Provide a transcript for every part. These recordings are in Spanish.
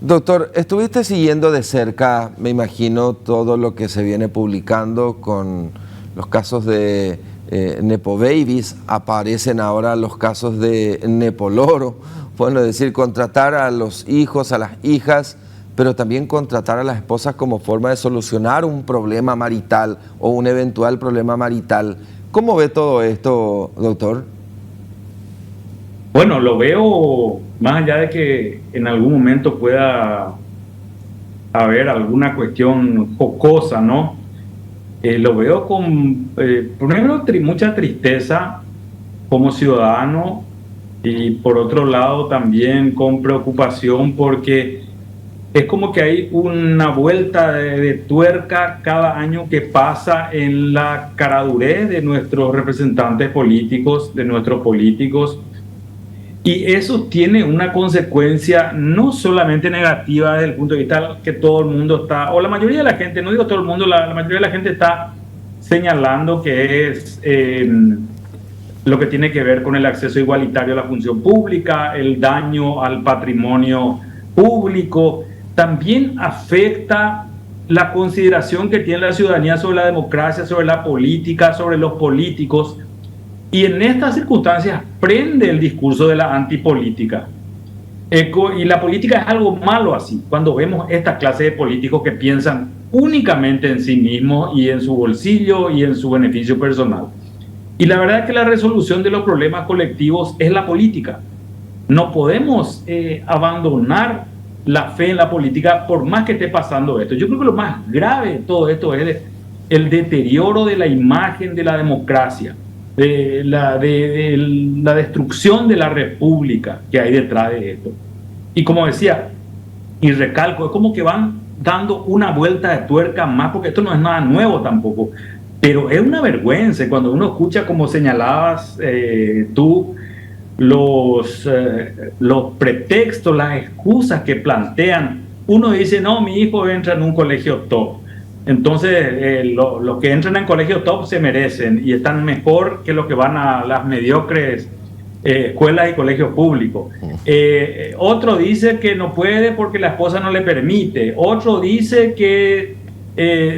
Doctor, estuviste siguiendo de cerca, me imagino, todo lo que se viene publicando con los casos de Nepo Babies, aparecen ahora los casos de Nepo Loro, bueno, es decir, contratar a los hijos, a las hijas, pero también contratar a las esposas como forma de solucionar un problema marital o un eventual problema marital. ¿Cómo ve todo esto, doctor? Bueno, lo veo más allá de que en algún momento pueda haber alguna cuestión jocosa, ¿no? Lo veo con, primero, mucha tristeza como ciudadano y por otro lado también con preocupación porque es como que hay una vuelta de tuerca cada año que pasa en la caradurez de nuestros representantes políticos, de nuestros políticos. Y eso tiene una consecuencia no solamente negativa desde el punto de vista que todo el mundo está, o la mayoría de la gente, no digo todo el mundo, la mayoría de la gente está señalando que es lo que tiene que ver con el acceso igualitario a la función pública, el daño al patrimonio público. También afecta la consideración que tiene la ciudadanía sobre la democracia, sobre la política, sobre los políticos. Y en estas circunstancias prende el discurso de la antipolítica. Y la política es algo malo así, cuando vemos esta clase de políticos que piensan únicamente en sí mismos y en su bolsillo y en su beneficio personal. Y la verdad es que la resolución de los problemas colectivos es la política. No podemos abandonar la fe en la política por más que esté pasando esto. Yo creo que lo más grave de todo esto es el deterioro de la imagen de la democracia, de la destrucción de la república que hay detrás de esto. Y como decía, y recalco, es como que van dando una vuelta de tuerca más, porque esto no es nada nuevo tampoco, pero es una vergüenza cuando uno escucha, como señalabas tú, los pretextos, las excusas que plantean. Uno dice, no, mi hijo entra en un colegio top. Entonces, los que entran en colegios top se merecen y están mejor que los que van a las mediocres escuelas y colegios públicos. Otro dice que no puede porque la esposa no le permite. Otro dice que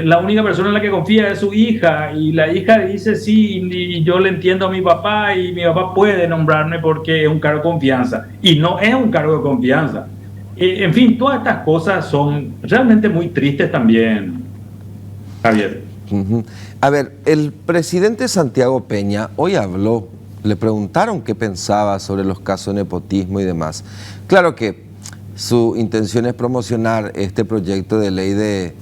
la única persona en la que confía es su hija y la hija dice, sí, y yo le entiendo a mi papá y mi papá puede nombrarme porque es un cargo de confianza. Y no es un cargo de confianza. En fin, todas estas cosas son realmente muy tristes también, Javier. A ver, el presidente Santiago Peña hoy habló, le preguntaron qué pensaba sobre los casos de nepotismo y demás. Claro que su intención es promocionar este proyecto de ley de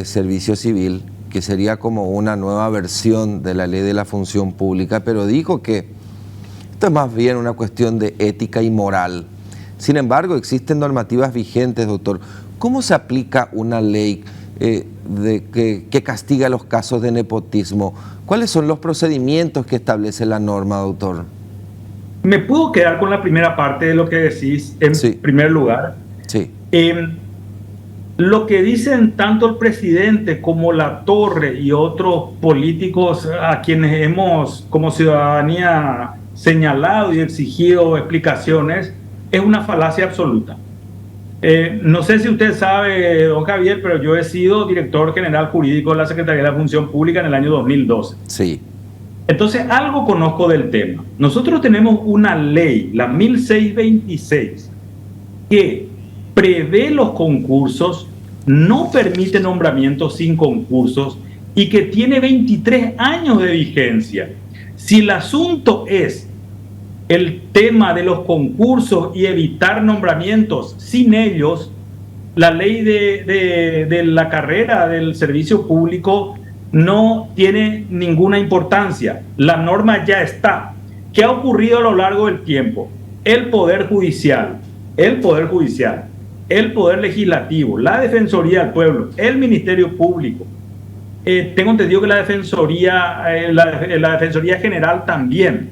servicio civil, que sería como una nueva versión de la ley de la función pública, pero dijo que esto es más bien una cuestión de ética y moral. Sin embargo, existen normativas vigentes, doctor. ¿Cómo se aplica una ley que castiga los casos de nepotismo? ¿Cuáles son los procedimientos que establece la norma, doctor? Me puedo quedar con la primera parte de lo que decís, en primer lugar. Sí. Lo que dicen tanto el presidente como la Torre y otros políticos a quienes hemos, como ciudadanía, señalado y exigido explicaciones, es una falacia absoluta. No sé si usted sabe, don Javier, pero yo he sido director general jurídico de la Secretaría de la Función Pública en el año 2012. Sí. Entonces, algo conozco del tema. Nosotros tenemos una ley, la 1626, que prevé los concursos, no permite nombramientos sin concursos y que tiene 23 años de vigencia. Si el asunto es el tema de los concursos y evitar nombramientos sin ellos, la ley de la carrera del servicio público no tiene ninguna importancia. La norma ya está. ¿Qué ha ocurrido a lo largo del tiempo? El Poder Judicial, el Poder Legislativo, la Defensoría del Pueblo, el Ministerio Público. Tengo entendido que la Defensoría General también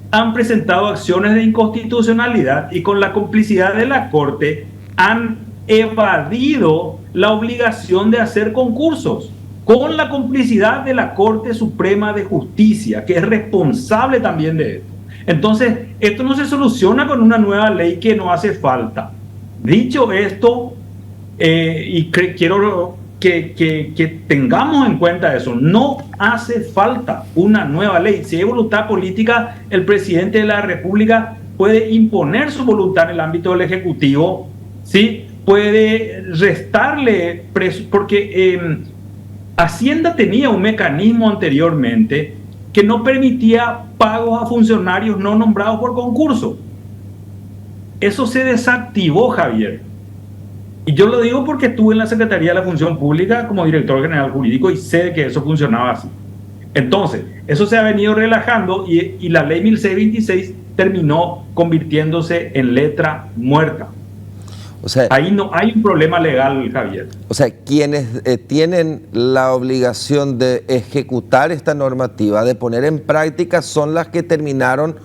han presentado acciones de inconstitucionalidad y con la complicidad de la Corte han evadido la obligación de hacer concursos, con la complicidad de la Corte Suprema de Justicia, que es responsable también de esto. Entonces, esto no se soluciona con una nueva ley que no hace falta. Dicho esto, quiero que tengamos en cuenta eso, no hace falta una nueva ley. Si hay voluntad política, el presidente de la República puede imponer su voluntad en el ámbito del Ejecutivo, ¿sí? Puede restarle, porque Hacienda tenía un mecanismo anteriormente que no permitía pagos a funcionarios no nombrados por concurso. Eso se desactivó, Javier. Y yo lo digo porque estuve en la Secretaría de la Función Pública como director general jurídico y sé que eso funcionaba así. Entonces, eso se ha venido relajando y la ley 1626 terminó convirtiéndose en letra muerta. O sea, ahí no hay un problema legal, Javier. O sea, quienes tienen la obligación de ejecutar esta normativa, de poner en práctica, son las que terminaron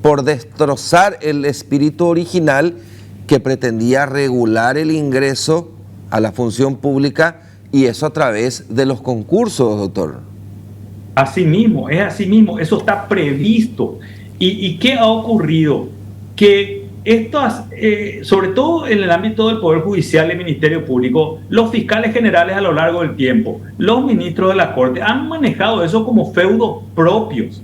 por destrozar el espíritu original que pretendía regular el ingreso a la función pública, y eso a través de los concursos, doctor. Así mismo, es así mismo, eso está previsto. ¿Y qué ha ocurrido? Que estas, sobre todo en el ámbito del Poder Judicial y el Ministerio Público, los fiscales generales a lo largo del tiempo, los ministros de la Corte, han manejado eso como feudos propios.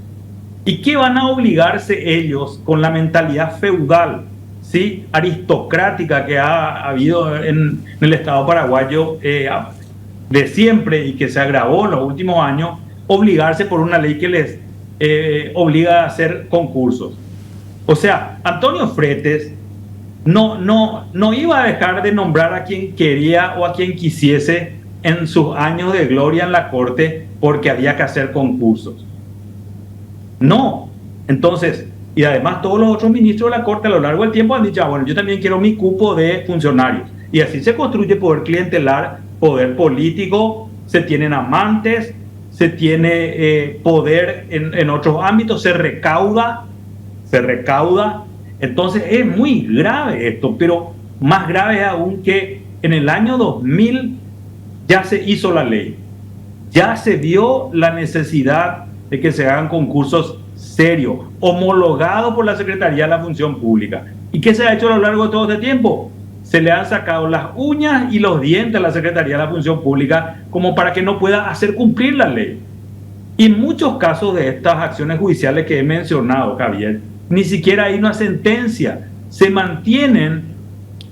¿Y qué van a obligarse ellos con la mentalidad feudal, ¿sí?, aristocrática que ha habido en el Estado paraguayo de siempre y que se agravó en los últimos años, obligarse por una ley que les obliga a hacer concursos? O sea, Antonio Fretes no iba a dejar de nombrar a quien quería o a quien quisiese en sus años de gloria en la Corte porque había que hacer concursos. No. Entonces, y además todos los otros ministros de la Corte a lo largo del tiempo han dicho, bueno, yo también quiero mi cupo de funcionarios. Y así se construye poder clientelar, poder político, se tienen amantes, se tiene poder en otros ámbitos, se recauda. Entonces es muy grave esto, pero más grave aún que en el año 2000 ya se hizo la ley, ya se vio la necesidad de que se hagan concursos serios, homologados por la Secretaría de la Función Pública. ¿Y qué se ha hecho a lo largo de todo este tiempo? Se le han sacado las uñas y los dientes a la Secretaría de la Función Pública como para que no pueda hacer cumplir la ley. Y en muchos casos de estas acciones judiciales que he mencionado, Javier, ni siquiera hay una sentencia. Se mantienen,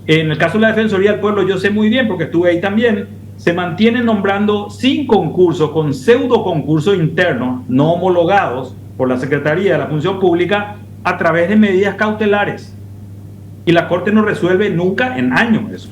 en el caso de la Defensoría del Pueblo, yo sé muy bien porque estuve ahí también, se mantienen nombrando sin concurso, con pseudo concursos internos, no homologados por la Secretaría de la Función Pública, a través de medidas cautelares. Y la Corte no resuelve nunca en años eso.